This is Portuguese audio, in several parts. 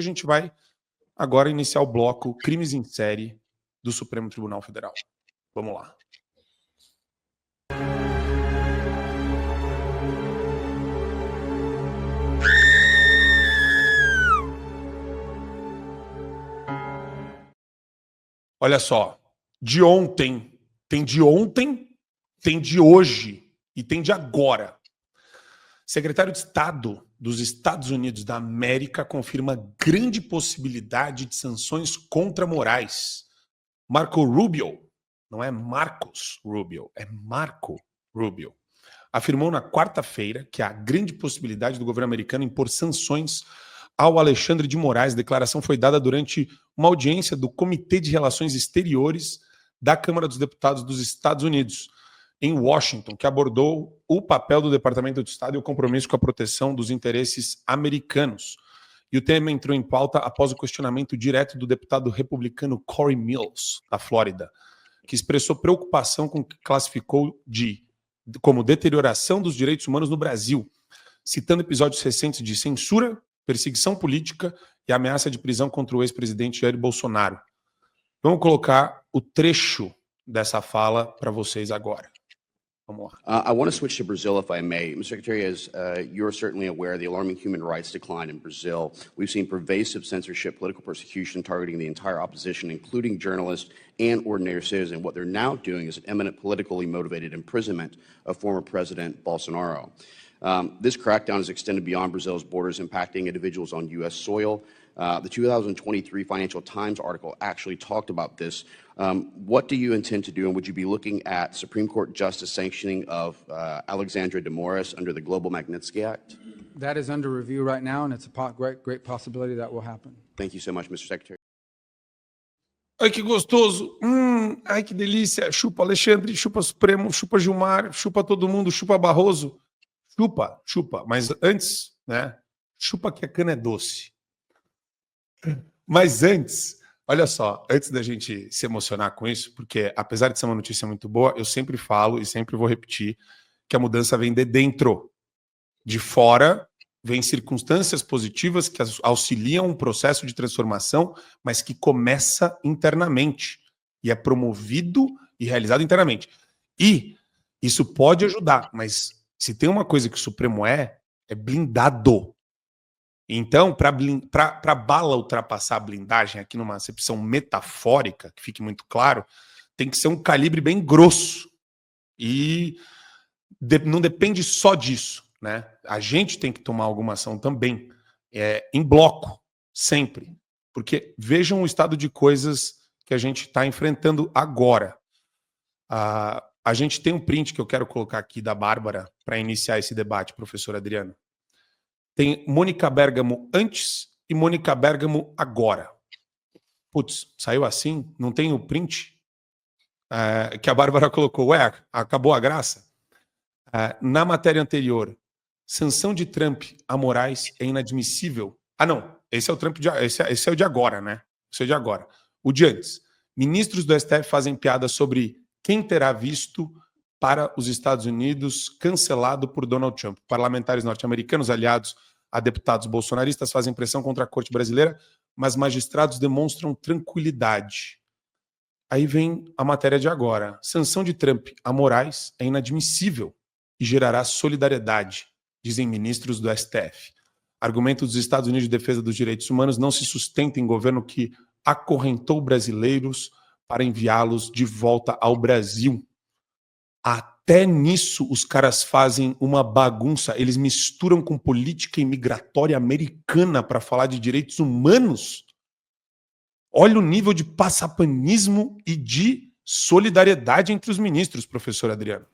A gente vai agora iniciar o bloco Crimes em Série do Supremo Tribunal Federal. Vamos lá. Olha só, de ontem, tem de hoje e tem de agora. Secretário de Estado dos Estados Unidos da América confirma grande possibilidade de sanções contra Moraes. Marco Rubio, não é Marcos Rubio, é Marco Rubio, afirmou na quarta-feira que há grande possibilidade do governo americano impor sanções ao Alexandre de Moraes. A declaração foi dada durante uma audiência do Comitê de Relações Exteriores da Câmara dos Deputados dos Estados Unidos, em Washington, que abordou o papel do Departamento de Estado e o compromisso com a proteção dos interesses americanos. E o tema entrou em pauta após o questionamento direto do deputado republicano Corey Mills, da Flórida, que expressou preocupação com o que classificou como deterioração dos direitos humanos no Brasil, citando episódios recentes de censura, perseguição política e ameaça de prisão contra o ex-presidente Jair Bolsonaro. Vamos colocar o trecho dessa fala para vocês agora. Vamos lá. I want to switch to Brazil, if I may. Mr. Secretary, as you're certainly aware, the alarming human rights decline in Brazil. We've seen pervasive censorship, political persecution targeting the entire opposition, including journalists and ordinary citizens. What they're now doing is an imminent politically motivated imprisonment of former President Bolsonaro. This crackdown is extended beyond Brazil's borders, impacting individuals on U.S. soil. The 2023 Financial Times article actually talked about this. What do you intend to do, and would you be looking at Supreme Court justice sanctioning of Alexandre de Moraes under the Global Magnitsky Act? That is under review right now, and it's a great possibility that will happen. Thank you so much, Mr. Secretary. Ai, que gostoso. Ai, que delícia. Chupa Alexandre, chupa Supremo, chupa Gilmar, chupa todo mundo, chupa Barroso. Chupa. Mas antes, né? Chupa que a cana é doce. Mas antes, olha só, antes da gente se emocionar com isso, porque apesar de ser uma notícia muito boa, eu sempre falo e sempre vou repetir que a mudança vem de dentro. De fora, vem circunstâncias positivas que auxiliam um processo de transformação, mas que começa internamente e é promovido e realizado internamente. E isso pode ajudar, mas se tem uma coisa que o Supremo é blindado. Então, para bala ultrapassar a blindagem, aqui numa acepção metafórica, que fique muito claro, tem que ser um calibre bem grosso. E não depende só disso, né? A gente tem que tomar alguma ação também, em bloco, sempre. Porque vejam o estado de coisas que a gente está enfrentando agora. A gente tem um print que eu quero colocar aqui da Bárbara para iniciar esse debate, professor Adriano. Tem Mônica Bergamo antes e Mônica Bergamo agora. Putz, saiu assim? Não tem o print? Que a Bárbara colocou. Ué, acabou a graça? Na matéria anterior, sanção de Trump a Moraes é inadmissível. Não, esse é o Trump esse é o de agora, né? Esse é o de agora. O de antes. Ministros do STF fazem piada sobre quem terá visto para os Estados Unidos cancelado por Donald Trump. Parlamentares norte-americanos aliados a deputados bolsonaristas fazem pressão contra a corte brasileira, mas magistrados demonstram tranquilidade. Aí vem a matéria de agora. Sanção de Trump a Moraes é inadmissível e gerará solidariedade, dizem ministros do STF. Argumento dos Estados Unidos de defesa dos direitos humanos não se sustenta em governo que acorrentou brasileiros para enviá-los de volta ao Brasil. Até nisso os caras fazem uma bagunça. Eles misturam com política imigratória americana para falar de direitos humanos. Olha o nível de passapanismo e de solidariedade entre os ministros, professor Adriano.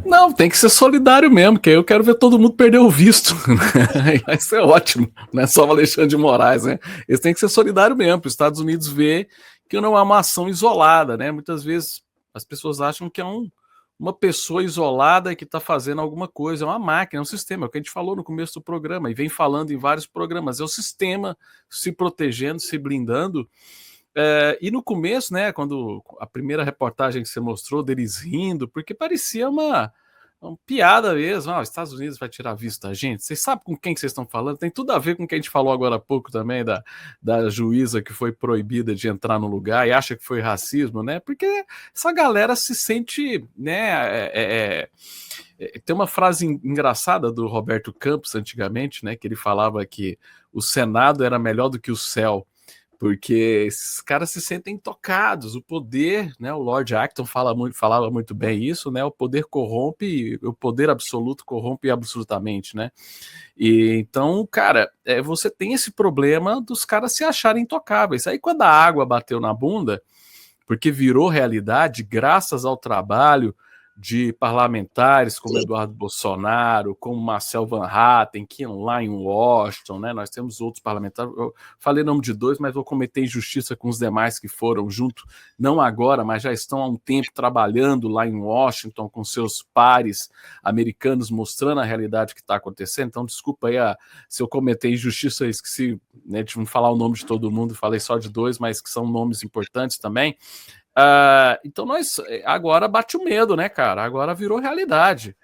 Não, tem que ser solidário mesmo, que aí eu quero ver todo mundo perder o visto. Vai ser ótimo, não é só o Alexandre de Moraes, né? Eles têm que ser solidários mesmo, para os Estados Unidos ver que não é uma ação isolada, né? Muitas vezes as pessoas acham que é uma pessoa isolada que está fazendo alguma coisa, é uma máquina, é um sistema, é o que a gente falou no começo do programa, e vem falando em vários programas, é o sistema se protegendo, se blindando. E no começo, né, quando a primeira reportagem que você mostrou deles rindo, porque parecia uma Piada mesmo. Os Estados Unidos vai tirar visto da gente. Vocês sabem com quem que vocês estão falando? Tem tudo a ver com o que a gente falou agora há pouco também, da juíza que foi proibida de entrar no lugar e acha que foi racismo, né? Porque essa galera se sente, né? Tem uma frase engraçada do Roberto Campos antigamente, né? Que ele falava que o Senado era melhor do que o céu, porque esses caras se sentem tocados, o poder, né? O Lord Acton falava muito bem isso, né? O poder corrompe, o poder absoluto corrompe absolutamente, né? E então, cara, você tem esse problema dos caras se acharem intocáveis. Aí quando a água bateu na bunda, porque virou realidade, graças ao trabalho de parlamentares como Eduardo Bolsonaro, como Marcel Van Hatten, que iam lá em Washington, né? Nós temos outros parlamentares, eu falei nome de 2, mas vou cometer injustiça com os demais que foram junto, não agora, mas já estão há um tempo trabalhando lá em Washington com seus pares americanos, mostrando a realidade que está acontecendo. Então, desculpa aí se eu cometer injustiça, eu esqueci, né, de não falar o nome de todo mundo, falei só de 2, mas que são nomes importantes também. Então agora bate o medo, né, cara? Agora virou realidade,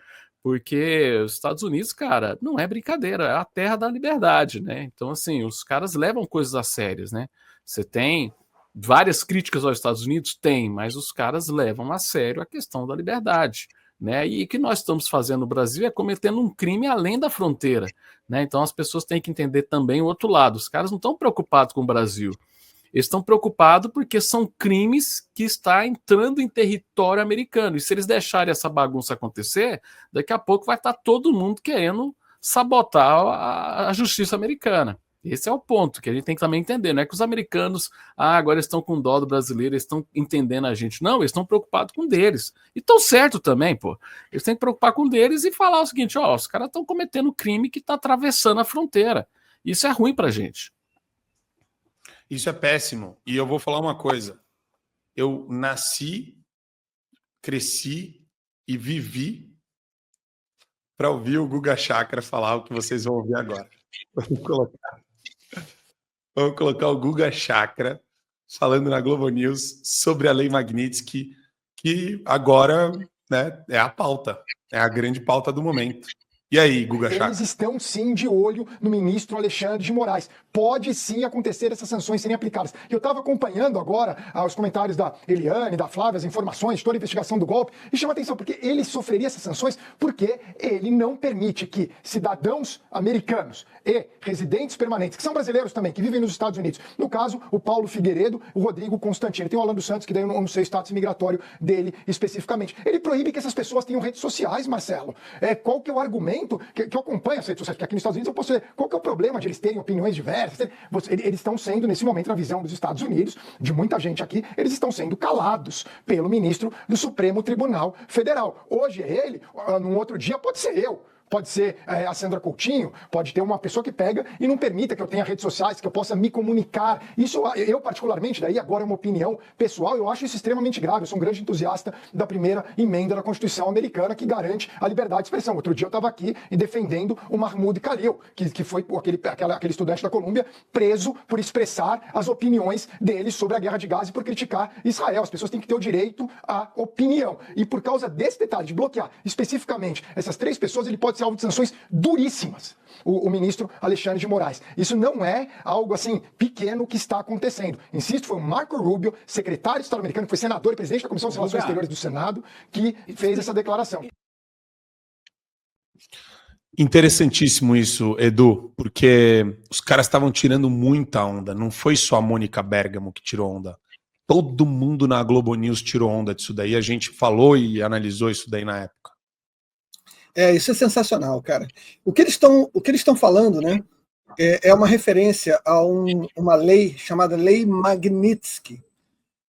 porque os Estados Unidos, cara, não é brincadeira, é a terra da liberdade, né? Então, assim, os caras levam coisas a sérias, né? Você tem várias críticas aos Estados Unidos? Tem, mas os caras levam a sério a questão da liberdade, né? E o que nós estamos fazendo no Brasil é cometendo um crime além da fronteira, né? Então as pessoas têm que entender também o outro lado. Os caras não estão preocupados com o Brasil. Eles estão preocupados porque são crimes que estão entrando em território americano. E se eles deixarem essa bagunça acontecer, daqui a pouco vai estar todo mundo querendo sabotar a justiça americana. Esse é o ponto que a gente tem que também entender. Não é que os americanos agora estão com dó do brasileiro, eles estão entendendo a gente. Não, eles estão preocupados com deles. E estão certo também, pô. Eles têm que preocupar com deles e falar o seguinte, os caras estão cometendo crime que está atravessando a fronteira. Isso é ruim pra gente. Isso é péssimo. E eu vou falar uma coisa. Eu nasci, cresci e vivi para ouvir o Guga Chakra falar o que vocês vão ouvir agora. Vamos colocar o Guga Chakra falando na Globo News sobre a Lei Magnitsky, que agora, né, é a pauta. É a grande pauta do momento. E aí, Guga Chakra? Eles estão sim de olho no ministro Alexandre de Moraes. Pode sim acontecer essas sanções serem aplicadas. Eu estava acompanhando agora os comentários da Eliane, da Flávia, as informações, toda a investigação do golpe, e chama atenção porque ele sofreria essas sanções porque ele não permite que cidadãos americanos e residentes permanentes, que são brasileiros também, que vivem nos Estados Unidos, no caso, o Paulo Figueiredo, o Rodrigo Constantino, tem o Orlando Santos, que daí eu não sei o status migratório dele especificamente. Ele proíbe que essas pessoas tenham redes sociais, Marcelo. Qual que é o argumento que eu acompanho as redes sociais, porque aqui nos Estados Unidos eu posso ver qual que é o problema de eles terem opiniões diversas. Eles estão sendo, nesse momento, na visão dos Estados Unidos, de muita gente aqui, eles estão sendo calados pelo ministro do Supremo Tribunal Federal. Hoje é ele, num outro dia pode ser eu. Pode ser a Sandra Coutinho, pode ter uma pessoa que pega e não permita que eu tenha redes sociais, que eu possa me comunicar. Isso, eu particularmente, daí agora é uma opinião pessoal, eu acho isso extremamente grave. Eu sou um grande entusiasta da primeira emenda da Constituição americana que garante a liberdade de expressão. Outro dia eu estava aqui defendendo o Mahmoud Khalil, que foi aquele estudante da Colômbia preso por expressar as opiniões dele sobre a guerra de Gaza e por criticar Israel. As pessoas têm que ter o direito à opinião. E por causa desse detalhe de bloquear especificamente essas 3 pessoas, ele pode ser alvo de sanções duríssimas, o ministro Alexandre de Moraes. Isso não é algo assim pequeno que está acontecendo. Insisto, foi o Marco Rubio, secretário de Estado americano, que foi senador e presidente da Comissão de Relações Exteriores do Senado, que fez essa declaração. Interessantíssimo isso, Edu, porque os caras estavam tirando muita onda. Não foi só a Mônica Bergamo que tirou onda. Todo mundo na Globo News tirou onda disso daí. A gente falou e analisou isso daí na época. Isso é sensacional, cara. O que eles estão falando, né, é uma referência a uma lei chamada Lei Magnitsky.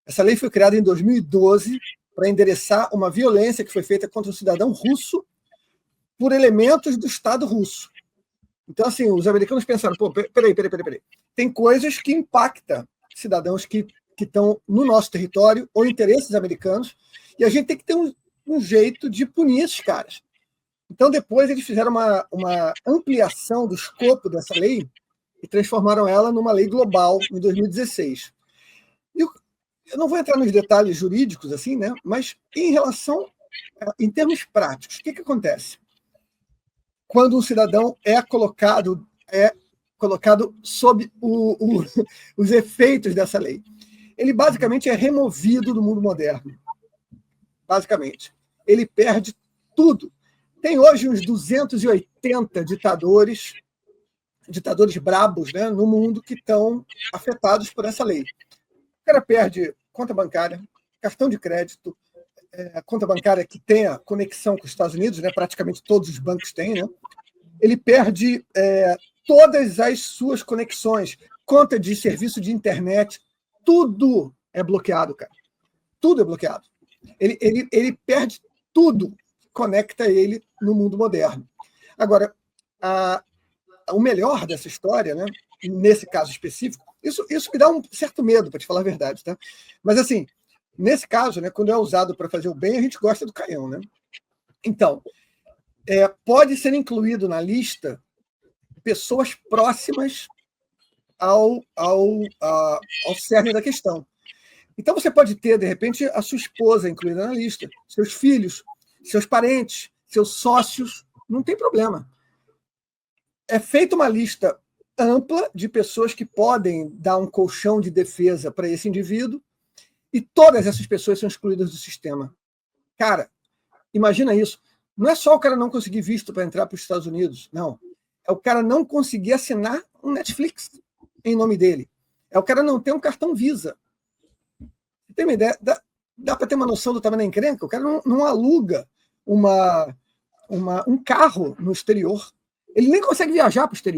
Essa lei foi criada em 2012 para endereçar uma violência que foi feita contra um cidadão russo por elementos do Estado russo. Então, assim, os americanos pensaram, peraí. Tem coisas que impactam cidadãos que estão no nosso território ou interesses americanos, e a gente tem que ter um jeito de punir esses caras. Então, depois, eles fizeram uma ampliação do escopo dessa lei e transformaram ela numa lei global em 2016. Eu não vou entrar nos detalhes jurídicos, assim, né? Mas em relação em termos práticos, o que acontece? Quando um cidadão é colocado sob os efeitos dessa lei. Ele basicamente é removido do mundo moderno. Basicamente. Ele perde tudo. Tem hoje uns 280 ditadores brabos, né, no mundo que estão afetados por essa lei. O cara perde conta bancária, cartão de crédito, conta bancária que tenha conexão com os Estados Unidos, né, praticamente todos os bancos têm, né? Ele perde todas as suas conexões, conta de serviço de internet, tudo é bloqueado, cara. Tudo é bloqueado. Ele perde tudo que conecta ele no mundo moderno. Agora, o melhor dessa história, né, nesse caso específico, isso me dá um certo medo, para te falar a verdade, tá? Mas, assim, nesse caso, né, quando é usado para fazer o bem, a gente gosta do canhão, né? Então, pode ser incluído na lista pessoas próximas ao cerne da questão. Então, você pode ter, de repente, a sua esposa incluída na lista, seus filhos, seus parentes, seus sócios, não tem problema. É feita uma lista ampla de pessoas que podem dar um colchão de defesa para esse indivíduo e todas essas pessoas são excluídas do sistema. Cara, imagina isso. Não é só o cara não conseguir visto para entrar para os Estados Unidos, não. É o cara não conseguir assinar um Netflix em nome dele. É o cara não ter um cartão Visa. Você tem uma ideia? Dá para ter uma noção do tamanho da encrenca? O cara não aluga um carro no exterior. Ele nem consegue viajar para o exterior.